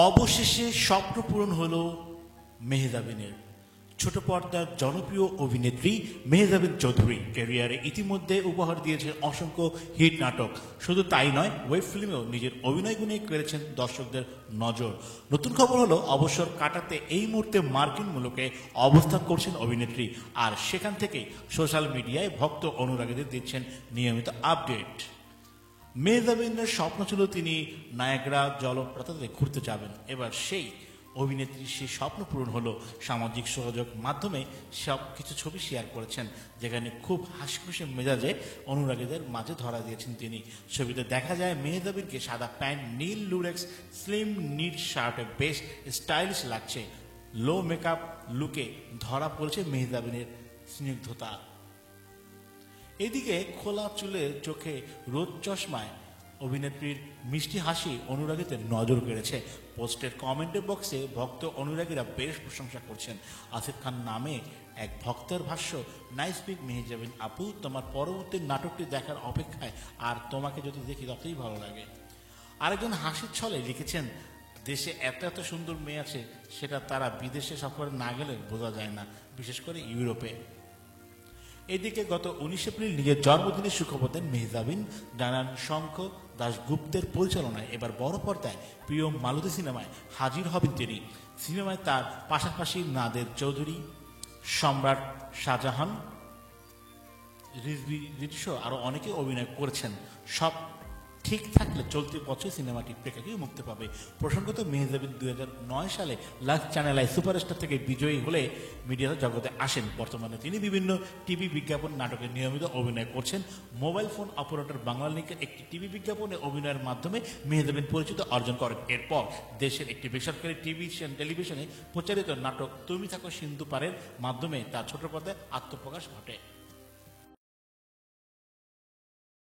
অবশেষে স্বপ্ন পূরণ হলো মেহজাবিনের। ছোট পর্দার জনপ্রিয় অভিনেত্রী মেহজাবিন চৌধুরী ক্যারিয়ারে ইতিমধ্যে উপহার দিয়েছেন অসংখ্য হিট নাটক। শুধু তাই নয়, ওয়েব ফিল্মেও নিজের অভিনয় গুণে কেড়েছেন দর্শকদের নজর। নতুন খবর হলো, অবসর কাটাতে এই মুহূর্তে মার্কিন মুলুকে অবস্থান করছেন অভিনেত্রী, আর সেখান থেকে সোশ্যাল মিডিয়ায় ভক্ত অনুরাগীদের দিচ্ছেন নিয়মিত আপডেট। মেহজাবিনের স্বপ্ন ছিল তিনি নায়াগ্রা জলপ্রপাতে ঘুরতে যাবেন। এবার সেই অভিনেত্রীর সেই স্বপ্ন পূরণ হলো। সামাজিক যোগাযোগ মাধ্যমে সব কিছু ছবি শেয়ার করেছেন, যেখানে খুব হাসিখুশি মেজাজে অনুরাগীদের মাঝে ধরা দিয়েছেন তিনি। ছবিতে দেখা যায় মেহজাবিনকে সাদা প্যান্ট, নীল লুরেক্স স্লিম নিট শার্টে বেশ স্টাইলিশ লাগছে। লো মেকআপ লুকে ধরা পড়েছে মেহজাবিনের স্নিগ্ধতা। এদিকে খোলা চুলে, চোখে রোদ চশমায় অভিনেত্রীর মিষ্টি হাসি অনুরাগীদের নজর কেড়েছে। পোস্টের কমেন্টের বক্সে ভক্ত অনুরাগীরা বেশ প্রশংসা করছেন। আসিফ খান নামে এক ভক্তের ভাষ্য, নাইস পিক মেহজাবিন আপু, তোমার পরবর্তী নাটকটি দেখার অপেক্ষায়, আর তোমাকে যদি দেখি ততই ভালো লাগে। আরেকজন হাসির ছলে লিখেছেন, দেশে এত এত সুন্দর মেয়ে আছে, সেটা তারা বিদেশে সফরে না গেলে বোঝা যায় না, বিশেষ করে ইউরোপে। এদিকে গত 19 এপ্রিল নিজের জন্মদিনে সুখবর দেন মেহজাবিন, জানান শঙ্খ দাশগুপ্তের পরিচালনায় এবার বড় পর্দায় প্রিয় মালতী সিনেমায় হাজির হবেন তিনি। সিনেমায় তার পাশাপাশি নাদের চৌধুরী, সম্রাট শাহজাহান, রিজভি রিটসহ আরও অনেকে অভিনয় করেছেন। সব ঠিক থাকলে চলতি বছর সিনেমাটি প্রেক্ষাগৃহে মুক্তি পাবে। প্রসঙ্গত, মেহজাবিন 2009 সালে লাক্স চ্যানেল আই সুপারস্টার থেকে বিজয়ী হলে মিডিয়া জগতে আসেন। বর্তমানে তিনি বিভিন্ন টিভি বিজ্ঞাপন, নাটকে নিয়মিত অভিনয় করছেন। মোবাইল ফোন অপারেটর বাংলালিংকের একটি টিভি বিজ্ঞাপনে অভিনয়ের মাধ্যমে মেহজাবিন পরিচিত অর্জন করেন। এরপর দেশের একটি বেসরকারি টেলিভিশনে প্রচারিত নাটক তুমি থাকো সিন্ধু পারের মাধ্যমে তার ছোট পর্দায় আত্মপ্রকাশ ঘটে।